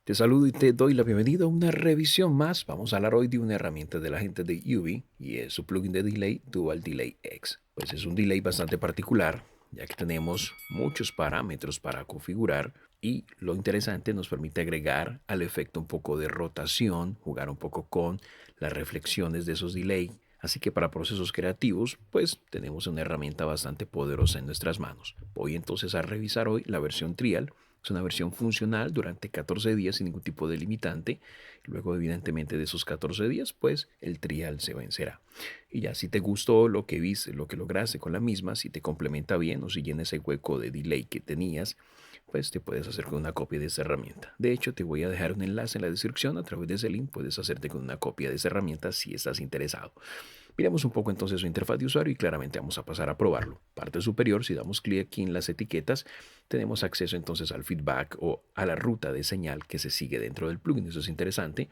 Te saludo y te doy la bienvenida a una revisión más. Vamos a hablar hoy de una herramienta de la gente de UV y es su plugin de delay Dual Delay X. Pues es un delay bastante particular, ya que tenemos muchos parámetros para configurar y lo interesante nos permite agregar al efecto un poco de rotación, jugar un poco con las reflexiones de esos delay. Así que para procesos creativos, pues tenemos una herramienta bastante poderosa en nuestras manos. Voy entonces a revisar hoy la versión trial. Es una versión funcional durante 14 días sin ningún tipo de limitante. Luego, evidentemente, de esos 14 días, pues el trial se vencerá. Y ya si te gustó lo que viste, lo que lograste con la misma, si te complementa bien o si llena ese hueco de delay que tenías, pues te puedes hacer con una copia de esta herramienta. De hecho, te voy a dejar un enlace en la descripción. A través de ese link puedes hacerte con una copia de esta herramienta si estás interesado. Miramos un poco entonces su interfaz de usuario y claramente vamos a pasar a probarlo. Parte superior, si damos clic aquí en las etiquetas, tenemos acceso entonces al feedback o a la ruta de señal que se sigue dentro del plugin. Eso es interesante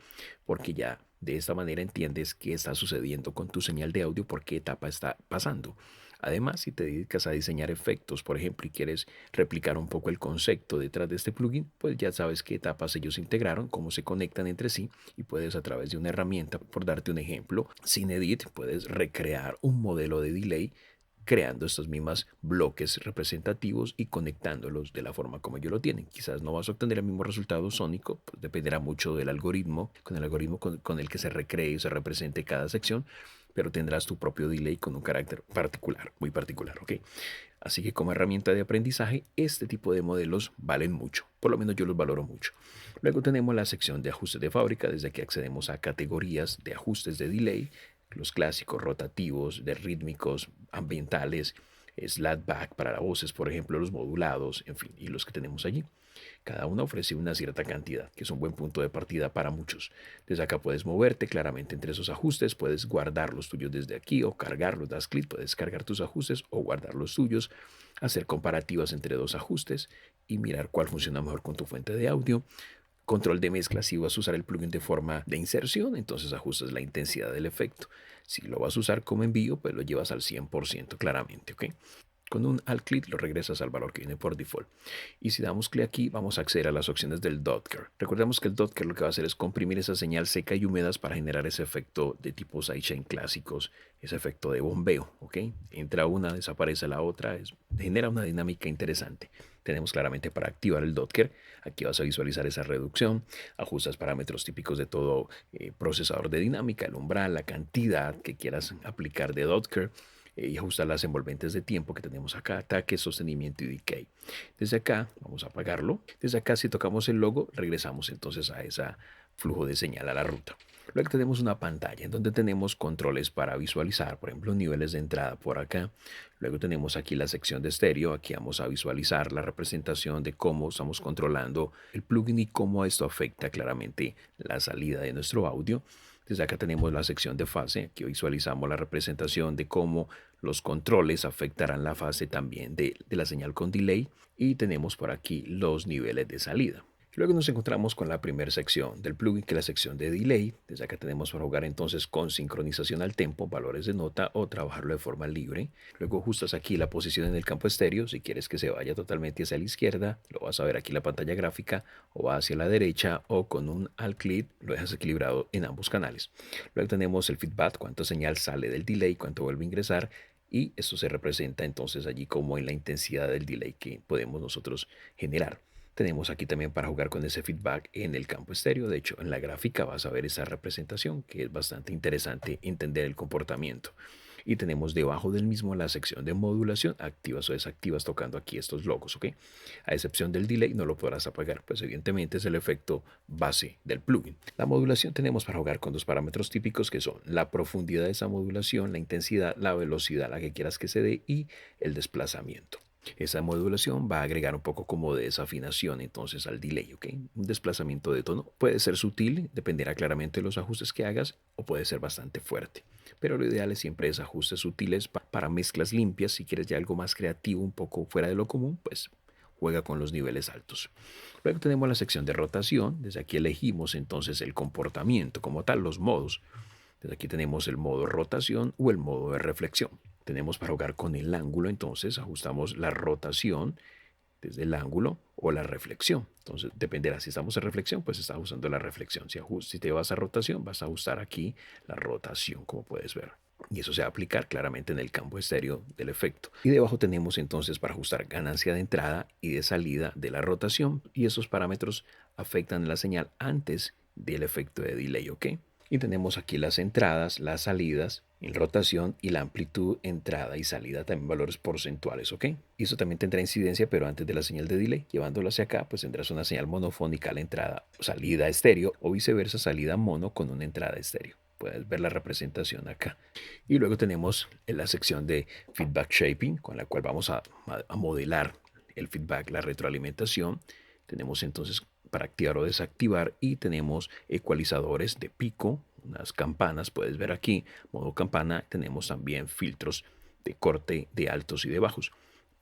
porque ya de esta manera entiendes qué está sucediendo con tu señal de audio, por qué etapa está pasando. Además, si te dedicas a diseñar efectos, por ejemplo, y quieres replicar un poco el concepto detrás de este plugin, pues ya sabes qué etapas ellos integraron, cómo se conectan entre sí y puedes a través de una herramienta, por darte un ejemplo, sin edit, puedes recrear un modelo de delay creando estos mismos bloques representativos y conectándolos de la forma como ellos lo tienen. Quizás no vas a obtener el mismo resultado sónico, pues dependerá mucho del algoritmo, con el algoritmo con el que se recree y se represente cada sección, pero tendrás tu propio delay con un carácter particular, muy particular, ¿ok? Así que como herramienta de aprendizaje, este tipo de modelos valen mucho, por lo menos yo los valoro mucho. Luego tenemos la sección de ajustes de fábrica, desde aquí accedemos a categorías de ajustes de delay, los clásicos rotativos, de rítmicos, ambientales, slapback para las voces, por ejemplo, los modulados, en fin, y los que tenemos allí. Cada uno ofrece una cierta cantidad, que es un buen punto de partida para muchos. Desde acá puedes moverte claramente entre esos ajustes, puedes guardar los tuyos desde aquí o cargarlos, das clic, puedes cargar tus ajustes o guardar los tuyos, hacer comparativas entre dos ajustes y mirar cuál funciona mejor con tu fuente de audio. Control de mezcla, si vas a usar el plugin de forma de inserción, entonces ajustas la intensidad del efecto. Si lo vas a usar como envío, pues lo llevas al 100% claramente, ¿ok? Con un alt clic lo regresas al valor que viene por default. Y si damos clic aquí, vamos a acceder a las opciones del Dotker. Recordemos que el Dotker lo que va a hacer es comprimir esa señal seca y húmedas para generar ese efecto de tipo sidechain clásicos, ese efecto de bombeo, ¿ok? Entra una, desaparece la otra, genera una dinámica interesante. Tenemos claramente para activar el Dotker. Aquí vas a visualizar esa reducción, ajustas parámetros típicos de todo procesador de dinámica, el umbral, la cantidad que quieras aplicar de Dotker y ajustar las envolventes de tiempo que tenemos acá, ataque, sostenimiento y decay. Desde acá vamos a apagarlo. Desde acá si tocamos el logo regresamos entonces a ese flujo de señal, a la ruta. Luego tenemos una pantalla en donde tenemos controles para visualizar, por ejemplo, niveles de entrada por acá. Luego tenemos aquí la sección de estéreo. Aquí vamos a visualizar la representación de cómo estamos controlando el plugin y cómo esto afecta claramente la salida de nuestro audio. Desde acá tenemos la sección de fase. Aquí visualizamos la representación de cómo los controles afectarán la fase también de la señal con delay. Y tenemos por aquí los niveles de salida. Luego nos encontramos con la primera sección del plugin, que es la sección de delay. Desde acá tenemos para jugar entonces con sincronización al tempo, valores de nota o trabajarlo de forma libre. Luego ajustas aquí la posición en el campo estéreo. Si quieres que se vaya totalmente hacia la izquierda, lo vas a ver aquí en la pantalla gráfica, o va hacia la derecha, o con un alt click lo dejas equilibrado en ambos canales. Luego tenemos el feedback, cuánta señal sale del delay, cuánto vuelve a ingresar. Y esto se representa entonces allí como en la intensidad del delay que podemos nosotros generar. Tenemos aquí también para jugar con ese feedback en el campo estéreo. De hecho, en la gráfica vas a ver esa representación, que es bastante interesante entender el comportamiento. Y tenemos debajo del mismo la sección de modulación, activas o desactivas tocando aquí estos logos, ¿ok? A excepción del delay, no lo podrás apagar, pues evidentemente es el efecto base del plugin. La modulación tenemos para jugar con dos parámetros típicos que son la profundidad de esa modulación, la intensidad, la velocidad a la que quieras que se dé y el desplazamiento. Esa modulación va a agregar un poco como de desafinación entonces al delay, ¿ok? Un desplazamiento de tono puede ser sutil, dependerá claramente de los ajustes que hagas, o puede ser bastante fuerte. Pero lo ideal es siempre es ajustes sutiles para mezclas limpias. Si quieres ya algo más creativo, un poco fuera de lo común, pues juega con los niveles altos. Luego tenemos la sección de rotación. Desde aquí elegimos entonces el comportamiento como tal, los modos. Desde aquí tenemos el modo rotación o el modo de reflexión. Tenemos para jugar con el ángulo, entonces ajustamos la rotación desde el ángulo o la reflexión. Entonces dependerá, si estamos en reflexión, pues estás usando la reflexión. Si te vas a rotación, vas a ajustar aquí la rotación, como puedes ver. Y eso se va a aplicar claramente en el campo estéreo del efecto. Y debajo tenemos entonces para ajustar ganancia de entrada y de salida de la rotación. Y esos parámetros afectan la señal antes del efecto de delay, ¿ok? Y tenemos aquí las entradas, las salidas en rotación y la amplitud, entrada y salida, también valores porcentuales, ¿ok? Y eso también tendrá incidencia, pero antes de la señal de delay. Llevándolo hacia acá, pues tendrás una señal monofónica a la entrada, salida estéreo, o viceversa, salida mono con una entrada estéreo. Puedes ver la representación acá. Y luego tenemos en la sección de feedback shaping, con la cual vamos a modelar el feedback, la retroalimentación. Tenemos entonces para activar o desactivar y tenemos ecualizadores de pico, unas campanas, puedes ver aquí, modo campana. Tenemos también filtros de corte de altos y de bajos.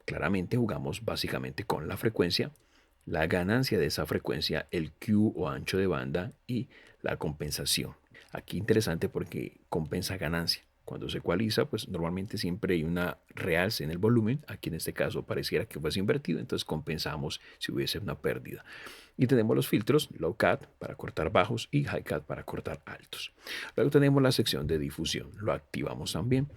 Claramente jugamos básicamente con la frecuencia, la ganancia de esa frecuencia, el Q o ancho de banda y la compensación. Aquí interesante porque compensa ganancia. Cuando se ecualiza, pues normalmente siempre hay una realce en el volumen. Aquí en este caso pareciera que fuese invertido, entonces compensamos si hubiese una pérdida. Y tenemos los filtros low cut para cortar bajos y high cut para cortar altos. Luego tenemos la sección de difusión. Lo activamos también.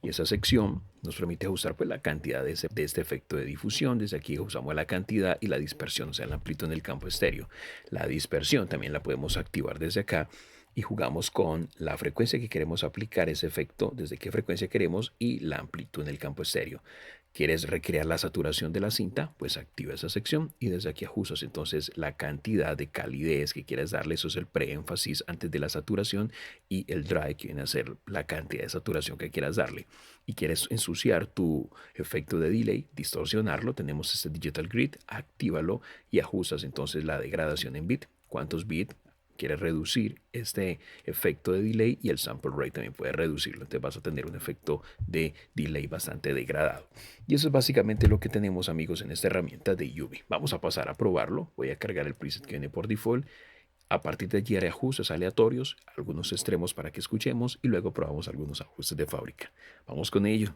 Y esa sección nos permite ajustar pues, la cantidad de este efecto de difusión. Desde aquí usamos la cantidad y la dispersión, o sea, la amplitud en el campo estéreo. La dispersión también la podemos activar desde acá y jugamos con la frecuencia que queremos aplicar ese efecto, desde qué frecuencia queremos y la amplitud en el campo estéreo. ¿Quieres recrear la saturación de la cinta? Pues activa esa sección y desde aquí ajustas entonces la cantidad de calidez que quieres darle. Eso es el preénfasis antes de la saturación y el dry, que viene a ser la cantidad de saturación que quieras darle. Y quieres ensuciar tu efecto de delay, distorsionarlo, tenemos este digital grid, actívalo y ajustas entonces la degradación en bit. ¿Cuántos bits quieres reducir este efecto de delay? Y el sample rate también puede reducirlo, entonces vas a tener un efecto de delay bastante degradado. Y eso es básicamente lo que tenemos, amigos, en esta herramienta de UV. Vamos a pasar a probarlo. Voy a cargar el preset que viene por default. A partir de allí haré ajustes aleatorios, algunos extremos para que escuchemos y luego probamos algunos ajustes de fábrica. Vamos con ello.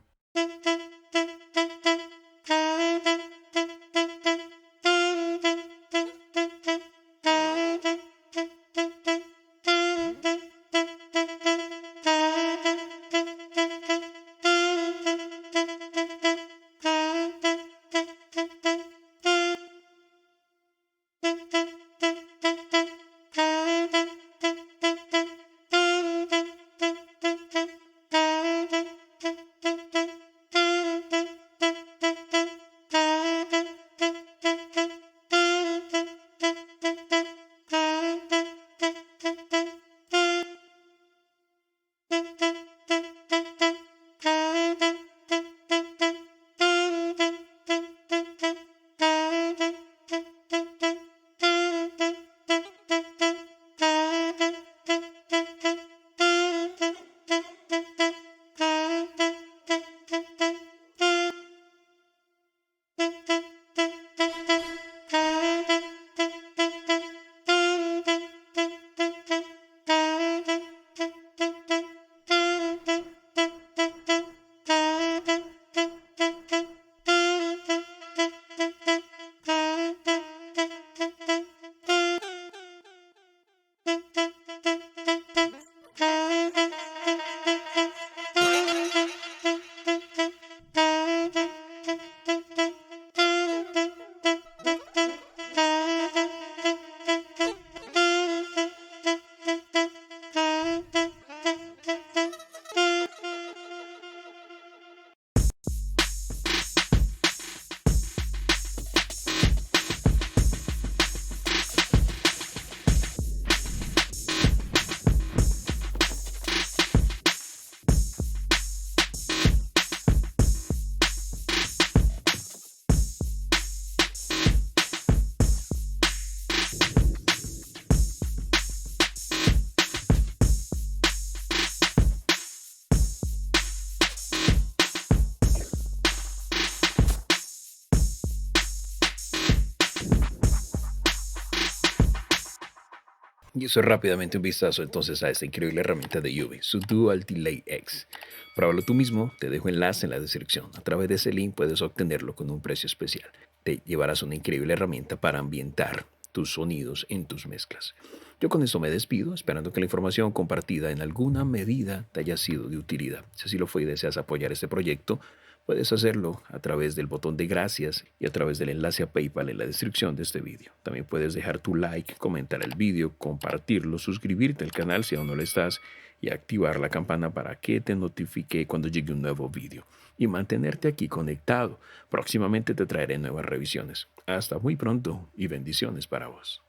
Y eso es rápidamente un vistazo entonces a esta increíble herramienta de UV, su Dual Delay X. Pruébalo tú mismo, te dejo enlace en la descripción. A través de ese link puedes obtenerlo con un precio especial. te llevarás una increíble herramienta para ambientar tus sonidos en tus mezclas. Yo con esto me despido, esperando que la información compartida en alguna medida te haya sido de utilidad. Si así lo fue y deseas apoyar este proyecto, puedes hacerlo a través del botón de gracias y a través del enlace a PayPal en la descripción de este vídeo. También puedes dejar tu like, comentar el vídeo, compartirlo, suscribirte al canal si aún no lo estás y activar la campana para que te notifique cuando llegue un nuevo vídeo. Y mantenerte aquí conectado. Próximamente te traeré nuevas revisiones. Hasta muy pronto y bendiciones para vos.